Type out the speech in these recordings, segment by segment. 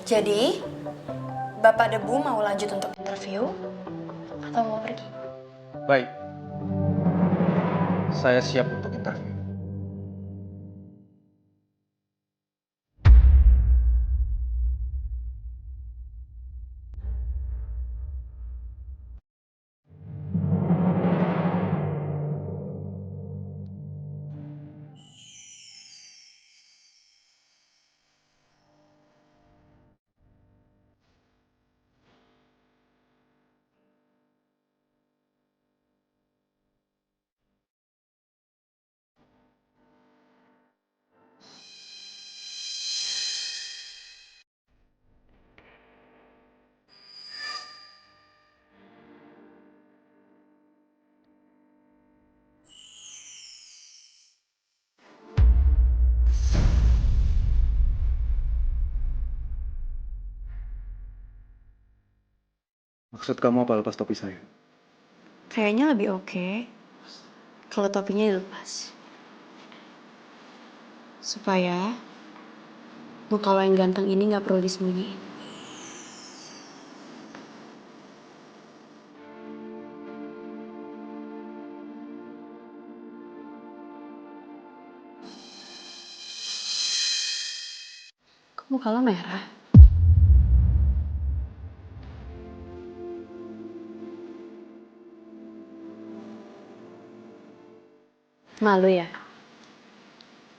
Jadi, Bapak Debu mau lanjut untuk interview atau mau pergi? Baik, saya siap untuk interview. Maksud kamu apa lepas topi saya? Kayaknya lebih oke kalau topinya dilepas. Supaya muka lo yang ganteng ini nggak perlu disembunyiin. Kok muka lo merah? Malu ya?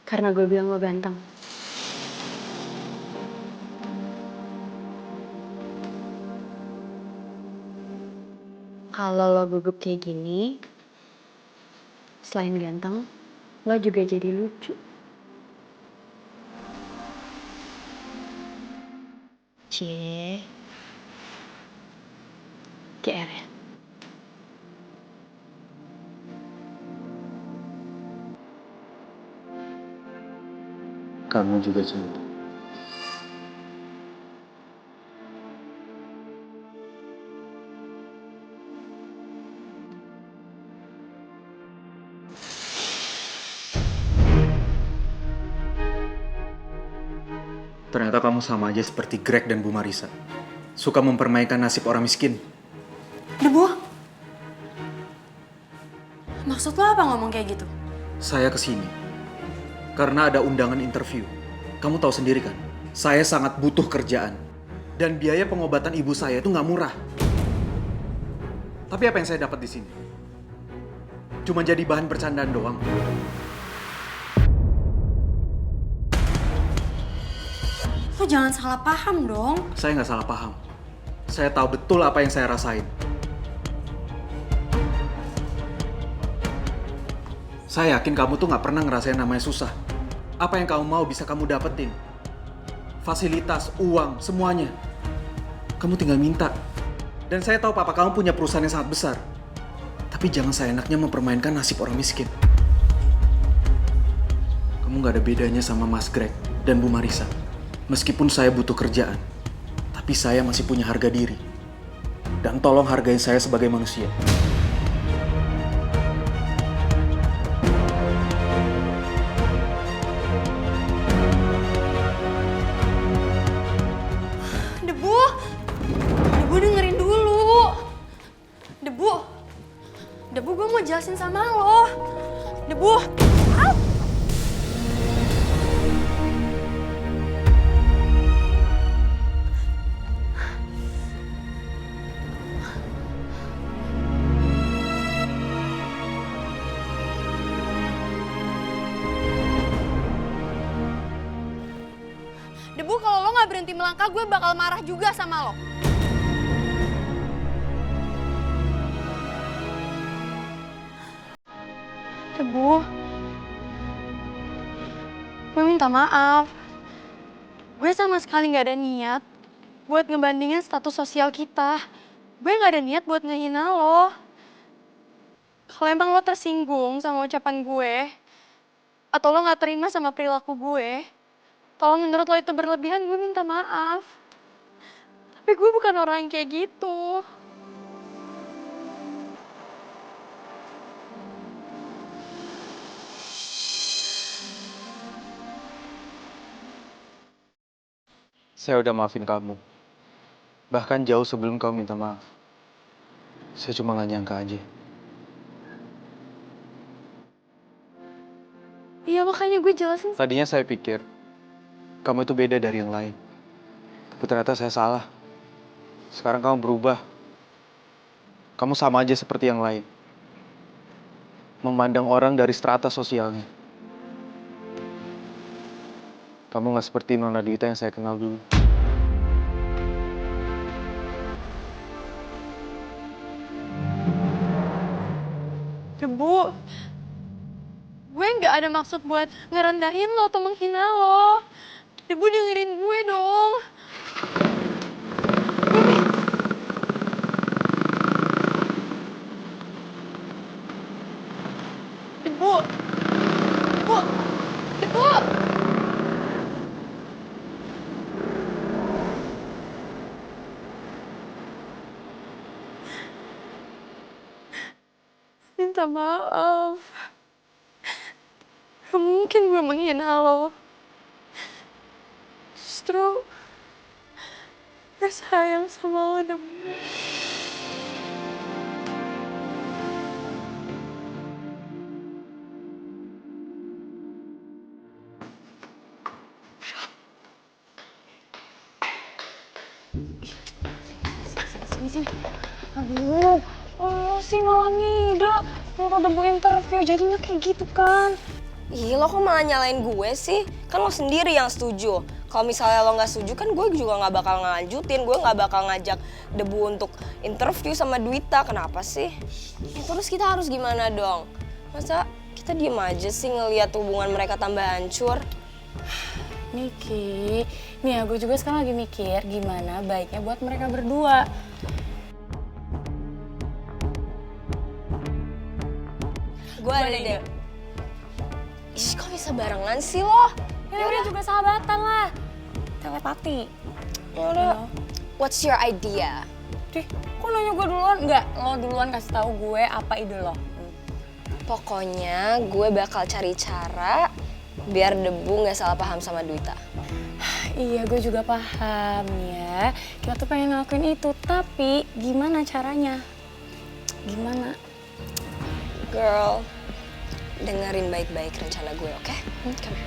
Karena gue bilang lo ganteng. Kalau lo gugup kayak gini, selain ganteng, lo juga jadi lucu. Cie. GR ya? Kamu juga cantik. Ternyata kamu sama aja seperti Greg dan Bu Marisa. Suka mempermainkan nasib orang miskin. Debu? Maksud lo apa ngomong kayak gitu? Saya kesini karena ada undangan interview. Kamu tahu sendiri kan, saya sangat butuh kerjaan. Dan biaya pengobatan ibu saya itu nggak murah. Tapi apa yang saya dapat di sini? Cuma jadi bahan bercandaan doang. Lo jangan salah paham dong. Saya nggak salah paham. Saya tahu betul apa yang saya rasain. Saya yakin kamu tuh nggak pernah ngerasain namanya susah. Apa yang kamu mau bisa kamu dapetin. Fasilitas, uang, semuanya. Kamu tinggal minta. Dan saya tahu papa kamu punya perusahaan yang sangat besar. Tapi jangan seenaknya mempermainkan nasib orang miskin. Kamu nggak ada bedanya sama Mas Greg dan Bu Marisa. Meskipun saya butuh kerjaan, tapi saya masih punya harga diri. Dan tolong hargain saya sebagai manusia. Debu! Debu dengerin dulu. Debu! Debu, gue mau jelasin sama lo. Debu! Au! Debu, kalau lo gak berhenti melangkah, gue bakal marah juga sama lo. Debu, gue minta maaf. Gue sama sekali gak ada niat buat ngebandingin status sosial kita. Gue gak ada niat buat ngehina lo. Kalau emang lo tersinggung sama ucapan gue, atau lo gak terima sama perilaku gue, kalau menurut lo itu berlebihan, gue minta maaf. Tapi gue bukan orang yang kayak gitu. Saya udah maafin kamu. Bahkan jauh sebelum kamu minta maaf. Saya cuma gak nyangka aja. Iya makanya gue jelasin. Tadinya saya pikir kamu itu beda dari yang lain. Tapi ternyata saya salah. Sekarang kamu berubah. Kamu sama aja seperti yang lain. Memandang orang dari strata sosialnya. Kamu gak seperti Nona Dwita yang saya kenal dulu. Debu, gue nggak ada maksud buat ngerendahin lo atau menghina lo. Debu dengerin gue dong. Debu, Debu, Debu. Minta maaf. Gak mungkin gue menghina lo. Justru gue sayang sama lo, Debu. Sini. Aduh, lo sih malah ngida. Lo Debu interview, jadinya kayak gitu kan. Ih, lo kok malah nyalain gue sih? Kan lo sendiri yang setuju. Kalau misalnya lo nggak setuju, kan gue juga nggak bakal ngelanjutin. Gue nggak bakal ngajak Debu untuk interview sama Dwita. Kenapa sih? Ya, terus kita harus gimana dong? Masa kita diem aja sih ngelihat hubungan mereka tambah hancur? Miki, nih ya gue juga sekarang lagi mikir gimana baiknya buat mereka berdua. Gue ada ide. Ih, kok bisa barengan sih lo? Ya udah juga sahabatan lah, telepati. Yaudah, what's your idea? Dih, kok nanya gue duluan? Enggak, lo duluan kasih tahu gue apa ide lo. Pokoknya gue bakal cari cara biar Debu nggak salah paham sama Dwita. Iya, gue juga paham ya. Kita tuh pengen ngelakuin itu, tapi gimana caranya? Gimana? Girl, dengerin baik-baik rencana gue, oke? Come here.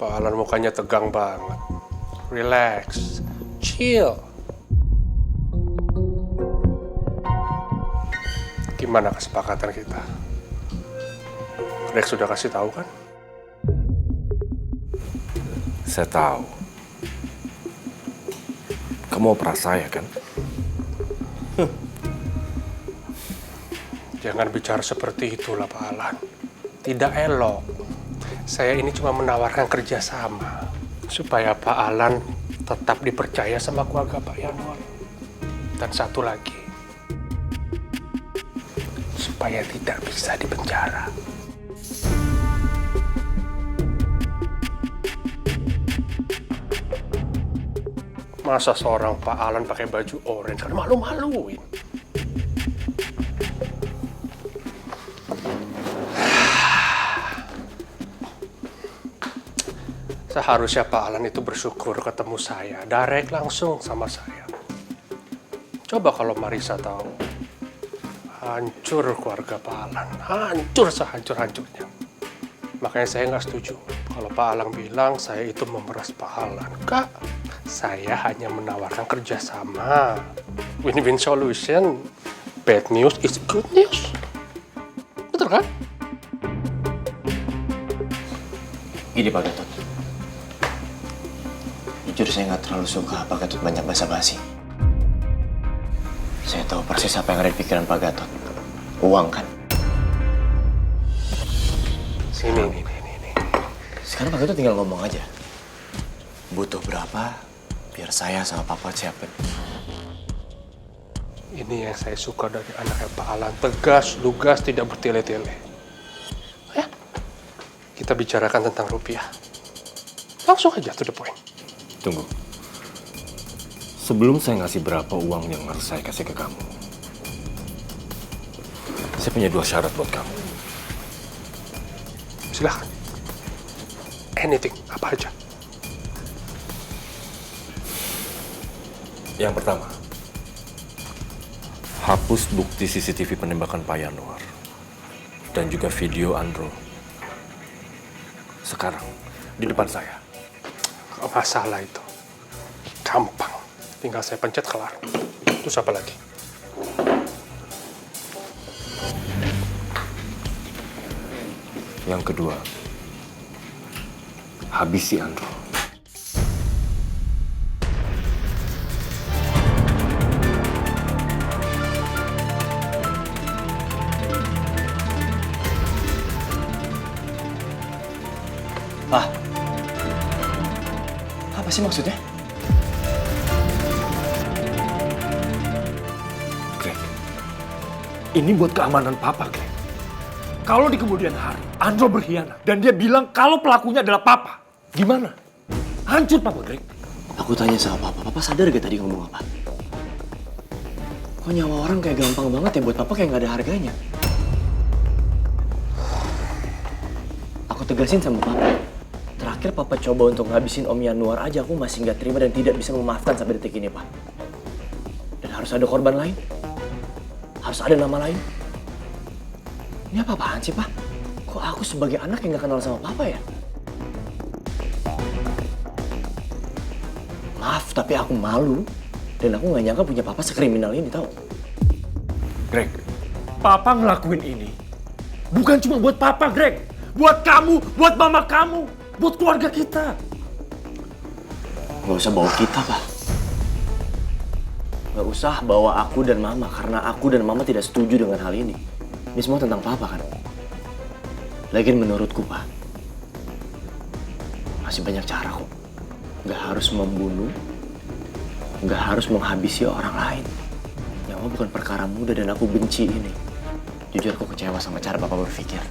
Pak Alan mukanya tegang banget. Relax, chill. Gimana kesepakatan kita? Rex sudah kasih tahu kan? Saya tahu. Kamu operas saya kan? Jangan bicara seperti itulah Pak Alan. Tidak elok. Saya ini cuma menawarkan kerjasama supaya Pak Alan tetap dipercaya sama keluarga Pak Yanwar. Dan satu lagi, supaya tidak bisa dipenjara. Masa seorang Pak Alan pakai baju orange kan malu-maluin. Seharusnya Pak Alan itu bersyukur ketemu saya, direct langsung sama saya. Coba kalau Marisa tahu, hancur keluarga Pak Alan, hancur sehancur-hancurnya. Makanya saya nggak setuju kalau Pak Alan bilang saya itu memeras Pak Alan. Kak, saya hanya menawarkan kerjasama. Win-win solution. Bad news is good news. Betul kan? Gini Pak Gatot, jujur saya nggak terlalu suka Pak Gatot banyak basa-basi. Saya tahu persis apa yang ada di pikiran Pak Gatot. Uang kan? Sini, nih. Sekarang Pak Gatot tinggal ngomong aja. Butuh berapa, biar saya sama Papa siapin. Ini yang saya suka dari anaknya Pak Alan. Tegas, lugas, tidak bertele-tele. Ya, kita bicarakan tentang rupiah. Langsung aja to the point. Tunggu. Sebelum saya ngasih berapa uang yang harus saya kasih ke kamu, Saya punya 2 syarat buat kamu. Silahkan. Anything, apa aja. Yang pertama, hapus bukti CCTV penembakan Pak Yanuar. Dan juga video Andro. Sekarang, di depan saya. Gak masalah itu. Gampang. Tinggal saya pencet kelar. Terus apa lagi? Yang kedua, habisi Andro. Pak, apa sih maksudnya? Greg, ini buat keamanan Papa, Greg. Kalau di kemudian hari, Andro berkhianat dan dia bilang kalau pelakunya adalah Papa, gimana? Hancur Papa, Greg. Aku tanya sama Papa sadar gak tadi ngomong apa? Kok nyawa orang kayak gampang banget ya buat Papa kayak gak ada harganya? Aku tegasin sama Papa. Terakhir Papa coba untuk ngabisin Om Yanuar aja aku masih gak terima dan tidak bisa memaafkan sampai detik ini, Pak. Dan harus ada korban lain. Harus ada nama lain. Ini apa-apaan sih, Pak? Kok aku sebagai anak yang gak kenal sama Papa ya? Maaf, tapi aku malu. Dan aku gak nyangka punya Papa sekriminal ini, tau? Greg, Papa ngelakuin ini bukan cuma buat Papa, Greg. Buat kamu, buat mama kamu, buat keluarga kita. Gak usah bawa kita, Pak. Gak usah bawa aku dan Mama, karena aku dan Mama tidak setuju dengan hal ini. Ini semua tentang Papa, kan? Lagian menurutku, Pak, masih banyak cara kok. Gak harus membunuh, gak harus menghabisi orang lain. Nyawa bukan perkara mudah dan aku benci ini. Jujur aku kecewa sama cara Papa berpikir.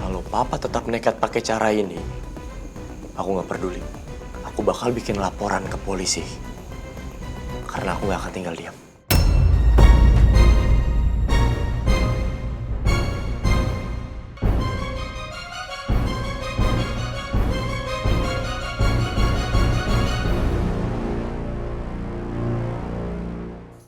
Kalau Papa tetap nekat pakai cara ini, aku gak peduli. Aku bakal bikin laporan ke polisi. Karena aku gak akan tinggal diam.